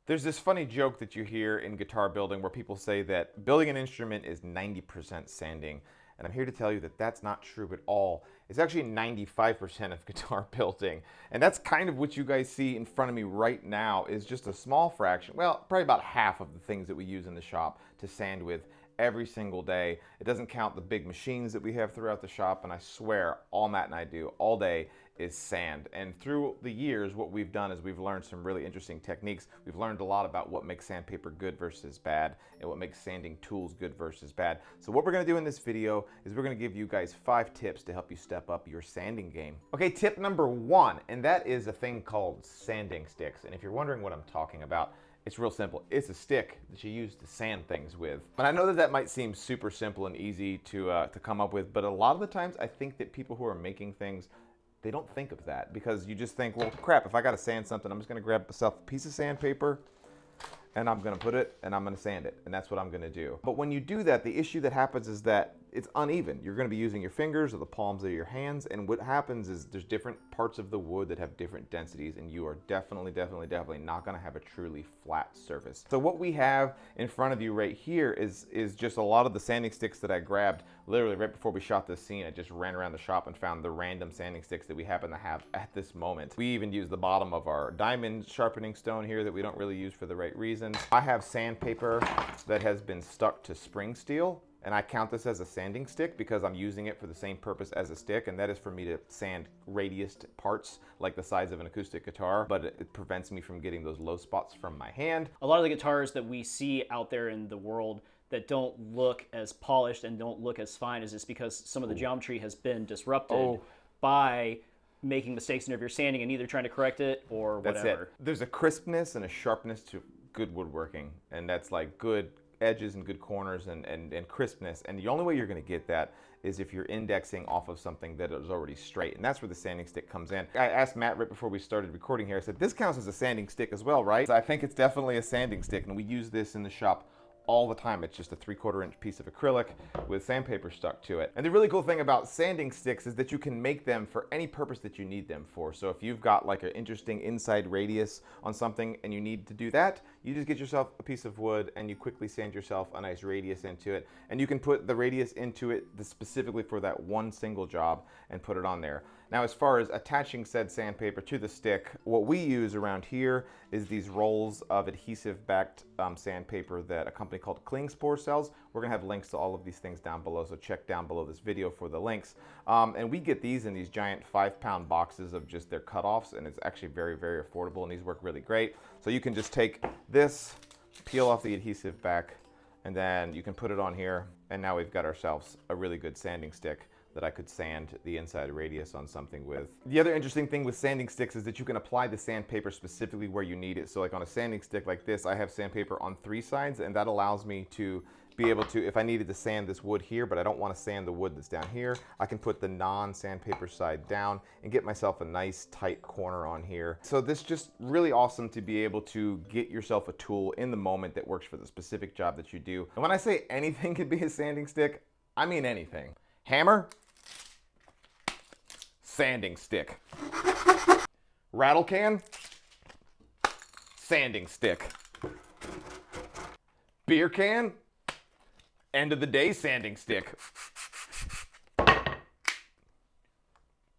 There's this funny joke that you hear in guitar building where people say that building an instrument is 90% sanding. And I'm here to tell you that that's not true at all. It's actually 95% of guitar building. And that's kind of what you guys see in front of me right now is just a small fraction, well, probably about half of the things that we use in the shop to sand with every single day. It doesn't count the big machines that we have throughout the shop, and I swear all Matt and I do all day is sand. And through the years, what we've done is we've learned some really interesting techniques. We've learned a lot about what makes sandpaper good versus bad, and what makes sanding tools good versus bad. So what we're gonna do in this video is we're gonna give you guys 5 tips to help you step up your sanding game. Okay, tip number 1, and that is a thing called sanding sticks. And if you're wondering what I'm talking about, it's real simple. It's a stick that you use to sand things with. And I know that that might seem super simple and easy to come up with, but a lot of the times I think that people who are making things, they don't think of that because you just think, well, crap, if I got to sand something, I'm just going to grab myself a piece of sandpaper and I'm going to put it and I'm going to sand it. And that's what I'm going to do. But when you do that, the issue that happens is that it's uneven. You're going to be using your fingers or the palms of your hands. And what happens is there's different parts of the wood that have different densities, and you are definitely not going to have a truly flat surface. So what we have in front of you right here is just a lot of the sanding sticks that I grabbed literally right before we shot this scene. I just ran around the shop and found the random sanding sticks that we happen to have at this moment. We even use the bottom of our diamond sharpening stone here that we don't really use for the right reasons. I have sandpaper that has been stuck to spring steel, and I count this as a sanding stick because I'm using it for the same purpose as a stick, and that is for me to sand radiused parts like the size of an acoustic guitar, but it prevents me from getting those low spots from my hand. A lot of the guitars that we see out there in the world that don't look as polished and don't look as fine is just because some of the geometry has been disrupted by making mistakes in your sanding and either trying to correct it or whatever. That's it. There's a crispness and a sharpness to good woodworking, and that's like good edges and good corners and crispness, and the only way you're going to get that is if you're indexing off of something that is already straight, and that's where the sanding stick comes in. I asked Matt right before we started recording here, I said, this counts as a sanding stick as well, right? So I think it's definitely a sanding stick, and we use this in the shop all the time. It's just a 3/4 inch piece of acrylic with sandpaper stuck to it. And the really cool thing about sanding sticks is that you can make them for any purpose that you need them for. So if you've got like an interesting inside radius on something and you need to do that, you just get yourself a piece of wood and you quickly sand yourself a nice radius into it. And you can put the radius into it specifically for that one single job and put it on there. Now, as far as attaching said sandpaper to the stick, what we use around here is these rolls of adhesive-backed sandpaper that a company called Klingspor sells. We're gonna have links to all of these things down below, so check down below this video for the links. And we get these in these giant 5-pound boxes of just their cutoffs, and it's actually very affordable, and these work really great. So you can just take this, peel off the adhesive back, and then you can put it on here, and now we've got ourselves a really good sanding stick that I could sand the inside radius on something with. The other interesting thing with sanding sticks is that you can apply the sandpaper specifically where you need it. So like on a sanding stick like this, I have sandpaper on 3 sides, and that allows me to be able to, if I needed to sand this wood here, but I don't want to sand the wood that's down here, I can put the non-sandpaper side down and get myself a nice tight corner on here. So this is just really awesome to be able to get yourself a tool in the moment that works for the specific job that you do. And when I say anything could be a sanding stick, I mean anything. Hammer, sanding stick. Rattle can, sanding stick. Beer can, end of the day sanding stick.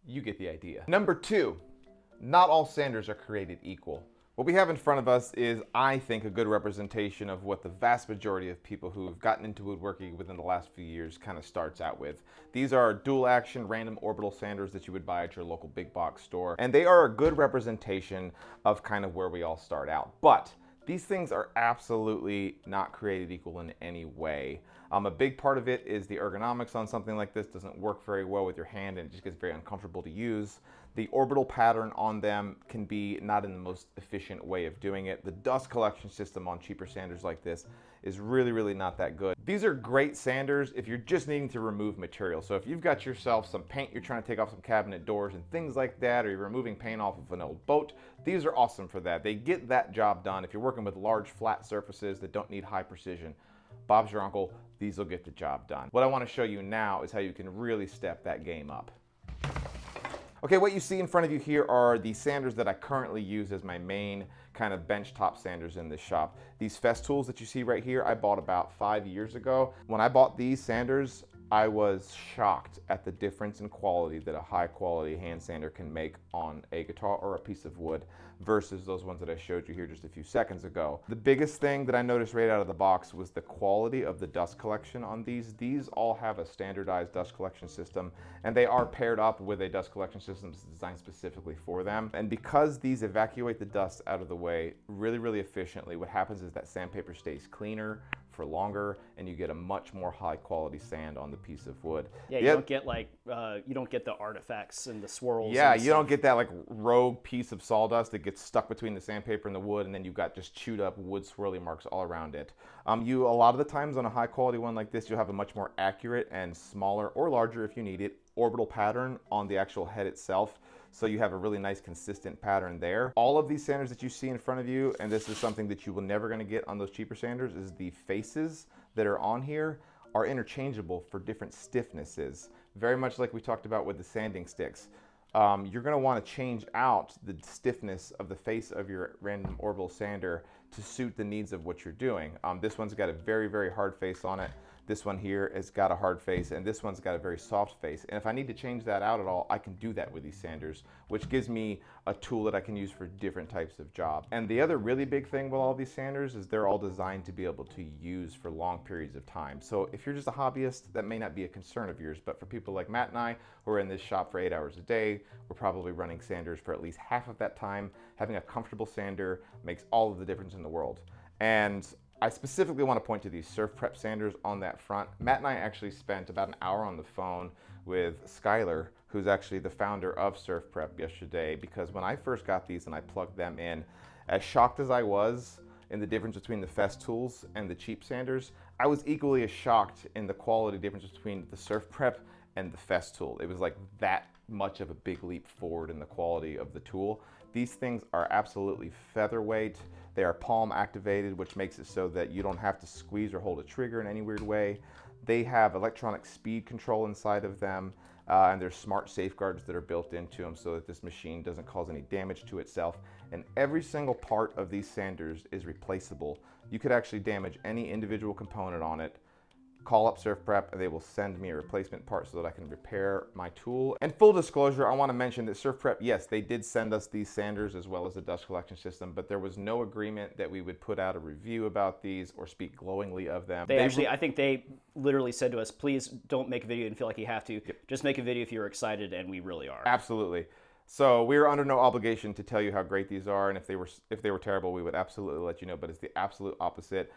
You get the idea. Number 2, not all sanders are created equal. What we have in front of us is, I think, a good representation of what the vast majority of people who've gotten into woodworking within the last few years kind of starts out with. These are dual action random orbital sanders that you would buy at your local big box store, and they are a good representation of kind of where we all start out. But these things are absolutely not created equal in any way. A big part of it is the ergonomics on something like this doesn't work very well with your hand, and it just gets very uncomfortable to use. The orbital pattern on them can be not in the most efficient way of doing it. The dust collection system on cheaper sanders like this is really not that good. These are great sanders if you're just needing to remove material. So if you've got yourself some paint you're trying to take off some cabinet doors and things like that, or you're removing paint off of an old boat, these are awesome for that. They get that job done. If you're working with large flat surfaces that don't need high precision, Bob's your uncle, these will get the job done. What I want to show you now is how you can really step that game up. Okay, what you see in front of you here are the sanders that I currently use as my main kind of bench top sanders in this shop. These Festools that you see right here, I bought about 5 years ago. When I bought these sanders, I was shocked at the difference in quality that a high quality hand sander can make on a guitar or a piece of wood versus those ones that I showed you here just a few seconds ago. The biggest thing that I noticed right out of the box was the quality of the dust collection on these. These all have a standardized dust collection system, and they are paired up with a dust collection system designed specifically for them. And because these evacuate the dust out of the way really efficiently, what happens is that sandpaper stays cleaner for longer, and you get a much more high quality sand on the piece of wood. Yeah, you don't get like you don't get the artifacts and the swirls. Yeah, and you don't get that like rogue piece of sawdust that gets stuck between the sandpaper and the wood, and then you've got just chewed up wood swirly marks all around it. A lot of the times on a high quality one like this, you'll have a much more accurate and smaller or larger if you need it orbital pattern on the actual head itself. So you have a really nice consistent pattern there. All of these sanders that you see in front of you, and this is something that you will never gonna get on those cheaper sanders, is the faces that are on here are interchangeable for different stiffnesses. Very much like we talked about with the sanding sticks. You're gonna wanna change out the stiffness of the face of your random orbital sander to suit the needs of what you're doing. This one's got a very hard face on it. This one here has got a hard face, and this one's got a very soft face. And if I need to change that out at all, I can do that with these sanders, which gives me a tool that I can use for different types of jobs. And the other really big thing with all these sanders is they're all designed to be able to use for long periods of time. So if you're just a hobbyist, that may not be a concern of yours, but for people like Matt and I, who are in this shop for 8 hours a day, we're probably running sanders for at least half of that time. Having a comfortable sander makes all of the difference in the world. And I specifically want to point to these Surf Prep sanders on that front. Matt and I actually spent about an hour on the phone with Skylar, who's actually the founder of Surf Prep, yesterday, because when I first got these and I plugged them in, as shocked as I was in the difference between the Festools and the cheap sanders, I was equally as shocked in the quality difference between the Surf Prep and the Festool. It was like that much of a big leap forward in the quality of the tool. These things are absolutely featherweight. They are palm activated, which makes it so that you don't have to squeeze or hold a trigger in any weird way. They have electronic speed control inside of them, and there's smart safeguards that are built into them so that this machine doesn't cause any damage to itself. And every single part of these sanders is replaceable. You could actually damage any individual component on it, call up Surf Prep, and they will send me a replacement part so that I can repair my tool. And full disclosure, I want to mention that Surf Prep, yes, they did send us these sanders as well as the dust collection system, but there was no agreement that we would put out a review about these or speak glowingly of them. I think they literally said to us, please don't make a video and feel like you have to. Yep. Just make a video if you're excited, and we really are. Absolutely. So we are under no obligation to tell you how great these are, and if they were terrible, we would absolutely let you know, but it's the absolute opposite.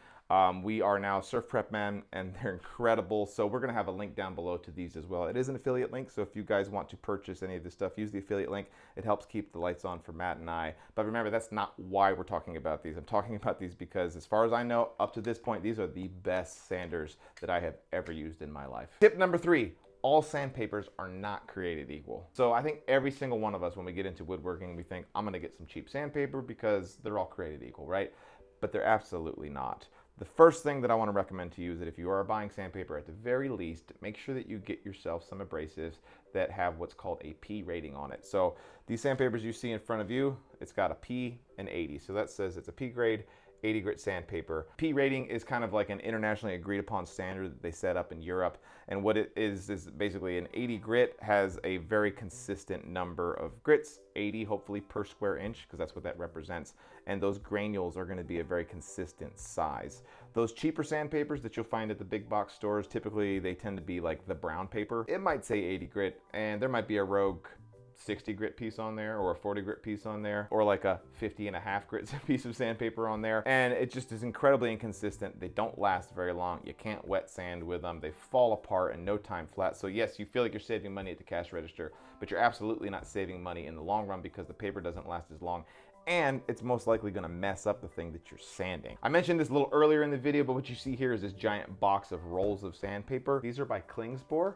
We are now Surf Prep men, and they're incredible. So we're going to have a link down below to these as well. It is an affiliate link, so if you guys want to purchase any of this stuff, use the affiliate link. It helps keep the lights on for Matt and I. But remember, that's not why we're talking about these. I'm talking about these because, as far as I know, up to this point, these are the best sanders that I have ever used in my life. Tip number 3. All sandpapers are not created equal. So I think every single one of us, when we get into woodworking, we think, I'm gonna get some cheap sandpaper because they're all created equal, right? But they're absolutely not. The first thing that I want to recommend to you is that if you are buying sandpaper, at the very least, make sure that you get yourself some abrasives that have what's called a P rating on it. So these sandpapers you see in front of you, it's got a P and 80. So that says it's a P grade, 80 grit sandpaper. P rating is kind of like an internationally agreed upon standard that they set up in Europe. And what it is basically an 80 grit has a very consistent number of grits, 80 hopefully per square inch, because that's what that represents. And those granules are going to be a very consistent size. Those cheaper sandpapers that you'll find at the big box stores, typically they tend to be like the brown paper. It might say 80 grit, and there might be a rogue 60 grit piece on there, or a 40 grit piece on there, or like a 50.5 grit piece of sandpaper on there, and it just is incredibly inconsistent. They don't last very long. You can't wet sand with them. They fall apart in no time flat. So yes, you feel like you're saving money at the cash register, but you're absolutely not saving money in the long run because the paper doesn't last as long, and it's most likely going to mess up the thing that you're sanding. I mentioned this a little earlier in the video, but what you see here is this giant box of rolls of sandpaper. These are by Klingspor.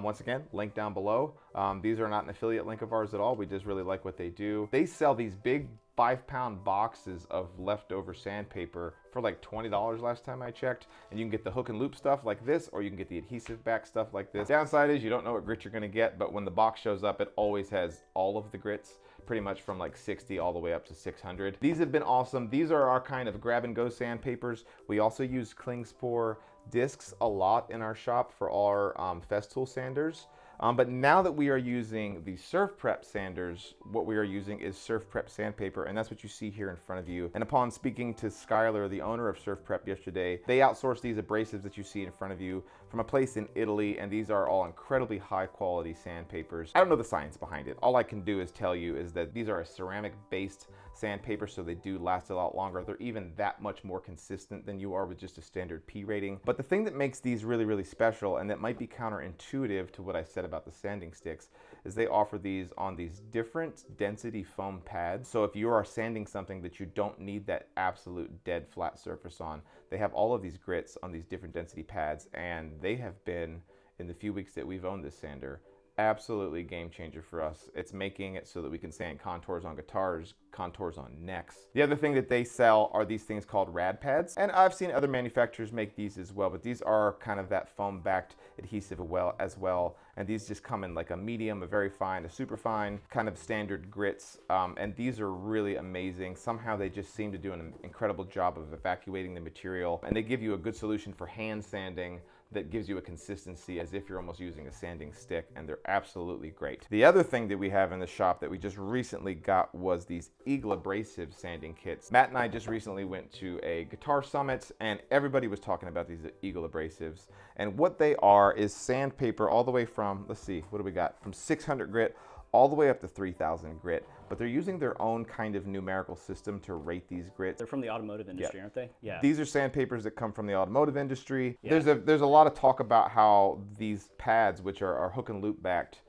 Once again, link down below. These are not an affiliate link of ours at all. We just really like what they do. They sell these big 5-pound boxes of leftover sandpaper for like $20 last time I checked. And you can get the hook and loop stuff like this, or you can get the adhesive back stuff like this. Downside is you don't know what grit you're gonna get, but when the box shows up, it always has all of the grits, pretty much from like 60 all the way up to 600. These have been awesome. These are our kind of grab and go sandpapers. We also use Klingspor discs a lot in our shop for our Festool sanders. But now that we are using the Surf Prep sanders, what we are using is Surf Prep sandpaper, and that's what you see here in front of you. And upon speaking to Skylar, the owner of Surf Prep, yesterday, they outsource these abrasives that you see in front of you from a place in Italy, and these are all incredibly high quality sandpapers. I don't know the science behind it. All I can do is tell you is that these are a ceramic based sandpaper, so they do last a lot longer. They're even that much more consistent than you are with just a standard P rating. But the thing that makes these really, really special, and that might be counterintuitive to what I said about the sanding sticks, is they offer these on these different density foam pads. So if you are sanding something that you don't need that absolute dead flat surface on, they have all of these grits on these different density pads, and they have been, in the few weeks that we've owned this sander, absolutely game changer for us. It's making it so that we can sand contours on guitars, contours on necks. The other thing that they sell are these things called rad pads, and I've seen other manufacturers make these as well, but these are kind of that foam backed adhesive as well, and these just come in like a medium, a very fine, a super fine, kind of standard grits, and these are really amazing. Somehow they just seem to do an incredible job of evacuating the material, and they give you a good solution for hand sanding that gives you a consistency as if you're almost using a sanding stick, and they're absolutely great. The other thing that we have in the shop that we just recently got was these Eagle abrasive sanding kits. Matt and I just recently went to a guitar summit, and everybody was talking about these Eagle abrasives, and what they are is sandpaper all the way from, let's see, what do we got, from 600 grit all the way up to 3,000 grit, but they're using their own kind of numerical system to rate these grits. They're from the automotive industry, aren't they? Yeah. These are sandpapers that come from the automotive industry. Yeah. There's a lot of talk about how these pads, which are hook and loop backed,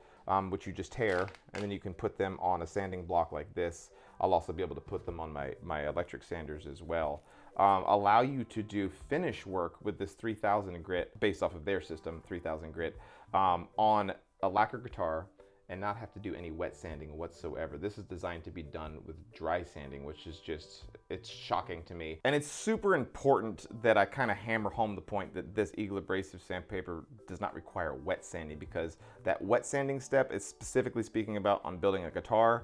which you just tear, and then you can put them on a sanding block like this. I'll also be able to put them on my electric sanders as well. Allow you to do finish work with this 3,000 grit, based off of their system, 3,000 grit, on a lacquer guitar, and not have to do any wet sanding whatsoever. This is designed to be done with dry sanding, which is just, it's shocking to me. And it's super important that I kind of hammer home the point that this Eagle abrasive sandpaper does not require wet sanding, because that wet sanding step is specifically speaking about on building a guitar,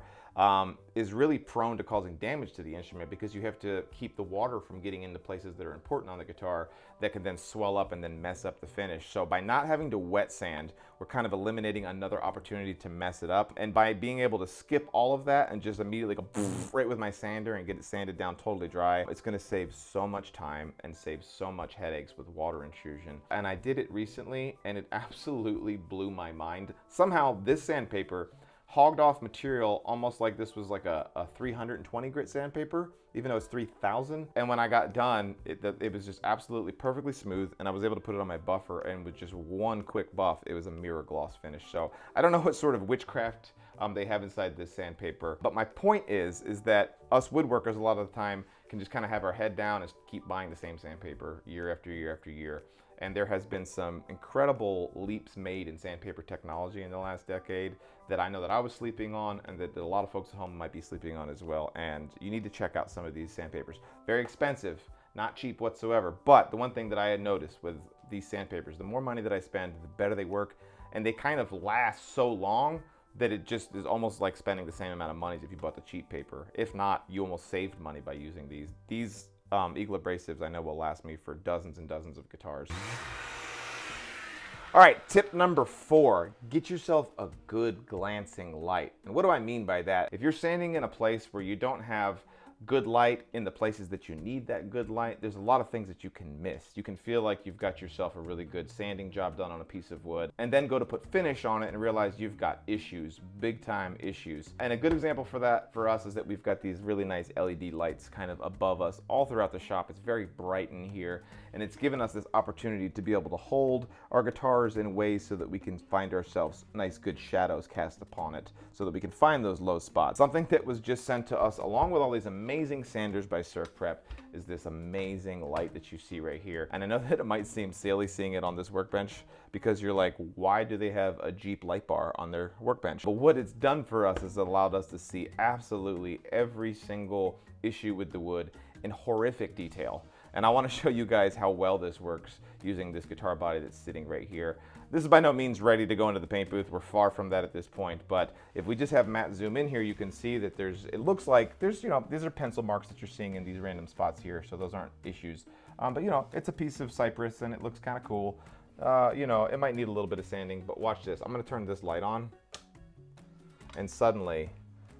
is really prone to causing damage to the instrument, because you have to keep the water from getting into places that are important on the guitar that can then swell up and then mess up the finish. So by not having to wet sand, we're kind of eliminating another opportunity to mess it up. And by being able to skip all of that and just immediately go right with my sander and get it sanded down totally dry, it's gonna save so much time and save so much headaches with water intrusion. And I did it recently, and it absolutely blew my mind. Somehow this sandpaper hogged off material almost like this was like a 320 grit sandpaper, even though it's 3,000. And when I got done, it was just absolutely perfectly smooth, and I was able to put it on my buffer, and with just one quick buff, it was a mirror gloss finish. So I don't know what sort of witchcraft they have inside this sandpaper, but my point is that us woodworkers a lot of the time can just kind of have our head down and keep buying the same sandpaper year after year after year. And there has been some incredible leaps made in sandpaper technology in the last decade that I know that I was sleeping on, and that a lot of folks at home might be sleeping on as well. And you need to check out some of these sandpapers. Very expensive, not cheap whatsoever. But the one thing that I had noticed with these sandpapers, the more money that I spend, the better they work. And they kind of last so long that it just is almost like spending the same amount of money as if you bought the cheap paper. If not, you almost saved money by using these. These Eagle abrasives I know will last me for dozens and dozens of guitars. All right, tip number 4, get yourself a good glancing light. And what do I mean by that? If you're standing in a place where you don't have good light in the places that you need that good light, there's a lot of things that you can miss. You can feel like you've got yourself a really good sanding job done on a piece of wood, and then go to put finish on it and realize you've got issues, big time issues. And a good example for that for us is that we've got these really nice LED lights kind of above us all throughout the shop. It's very bright in here, and it's given us this opportunity to be able to hold our guitars in ways so that we can find ourselves nice good shadows cast upon it, so that we can find those low spots. Something that was just sent to us along with all these amazing amazing sanders by Surf Prep is this amazing light that you see right here. And I know that it might seem silly seeing it on this workbench because you're like, why do they have a Jeep light bar on their workbench? But what it's done for us is allowed us to see absolutely every single issue with the wood in horrific detail. And I want to show you guys how well this works using this guitar body that's sitting right here. This is by no means ready to go into the paint booth. We're far from that at this point. But if we just have Matt zoom in here, you can see that it looks like there's, these are pencil marks that you're seeing in these random spots here. So those aren't issues. But it's a piece of cypress and it looks kind of cool. It might need a little bit of sanding, but watch this. I'm going to turn this light on. And suddenly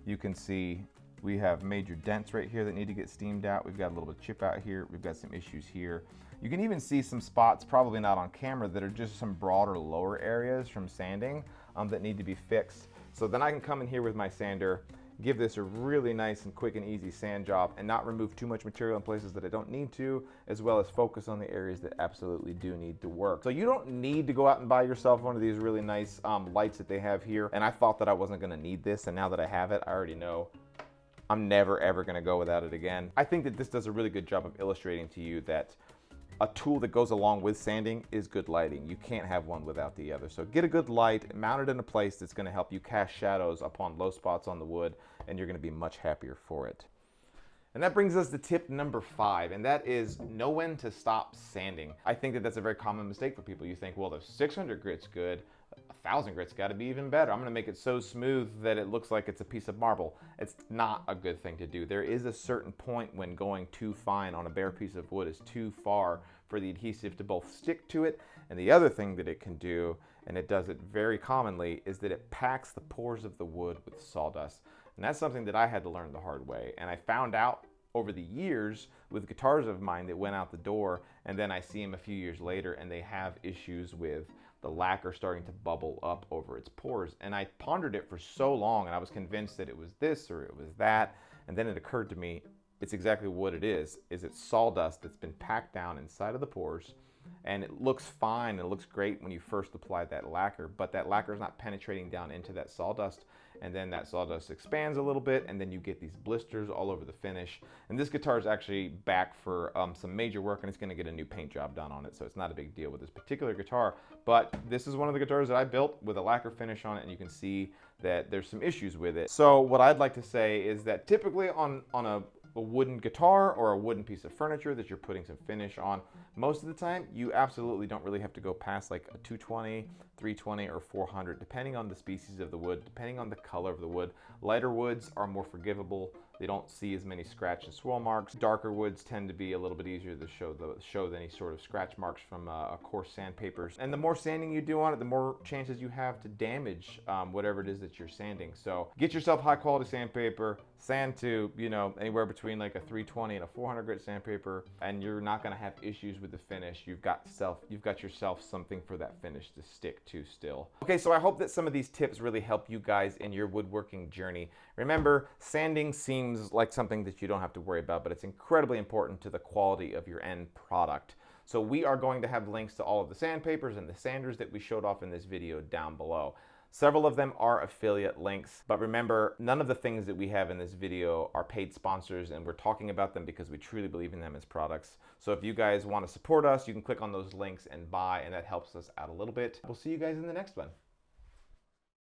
you can see we have major dents right here that need to get steamed out. We've got a little bit of chip out here. We've got some issues here. You can even see some spots, probably not on camera, that are just some broader lower areas from sanding that need to be fixed. So then I can come in here with my sander, give this a really nice and quick and easy sand job and not remove too much material in places that I don't need to, as well as focus on the areas that absolutely do need to work. So you don't need to go out and buy yourself one of these really nice lights that they have here. And I thought that I wasn't gonna need this, and now that I have it, I already know I'm never ever gonna go without it again. I think that this does a really good job of illustrating to you that a tool that goes along with sanding is good lighting. You can't have one without the other. So get a good light, mount it in a place that's gonna help you cast shadows upon low spots on the wood, and you're gonna be much happier for it. And that brings us to tip number 5, and that is know when to stop sanding. I think that that's a very common mistake for people. You think, well, if 600 grit's good, 1,000 grit's gotta be even better. I'm gonna make it so smooth that it looks like it's a piece of marble. It's not a good thing to do. There is a certain point when going too fine on a bare piece of wood is too far for the adhesive to both stick to it, and the other thing that it can do, and it does it very commonly, is that it packs the pores of the wood with sawdust. And that's something that I had to learn the hard way. And I found out over the years with guitars of mine that went out the door, and then I see them a few years later and they have issues with the lacquer starting to bubble up over its pores. And I pondered it for so long, and I was convinced that it was this or it was that. And then it occurred to me, it's exactly what it is it's sawdust that's been packed down inside of the pores. And it looks fine, it looks great when you first apply that lacquer, but that lacquer is not penetrating down into that sawdust, and then that sawdust expands a little bit, and then you get these blisters all over the finish. And this guitar is actually back for some major work, and it's gonna get a new paint job done on it, so it's not a big deal with this particular guitar. But this is one of the guitars that I built with a lacquer finish on it, and you can see that there's some issues with it. So what I'd like to say is that typically on a wooden guitar or a wooden piece of furniture that you're putting some finish on, most of the time you absolutely don't really have to go past like a 220, 320, or 400, depending on the species of the wood, depending on the color of the wood. Lighter woods are more forgivable. They don't see as many scratch and swirl marks. Darker woods tend to be a little bit easier to show any sort of scratch marks from a coarse sandpapers. And the more sanding you do on it, the more chances you have to damage whatever it is that you're sanding. So get yourself high quality sandpaper, sand to anywhere between like a 320 and a 400 grit sandpaper, and you're not going to have issues with the finish. You've got yourself something for that finish to stick to still. Okay, so I hope that some of these tips really help you guys in your woodworking journey. Remember, sanding seems like something that you don't have to worry about, but it's incredibly important to the quality of your end product. So we are going to have links to all of the sandpapers and the sanders that we showed off in this video down below. Several of them are affiliate links, but remember, none of the things that we have in this video are paid sponsors, and we're talking about them because we truly believe in them as products. So if you guys want to support us, you can click on those links and buy, and that helps us out a little bit. We'll see you guys in the next one.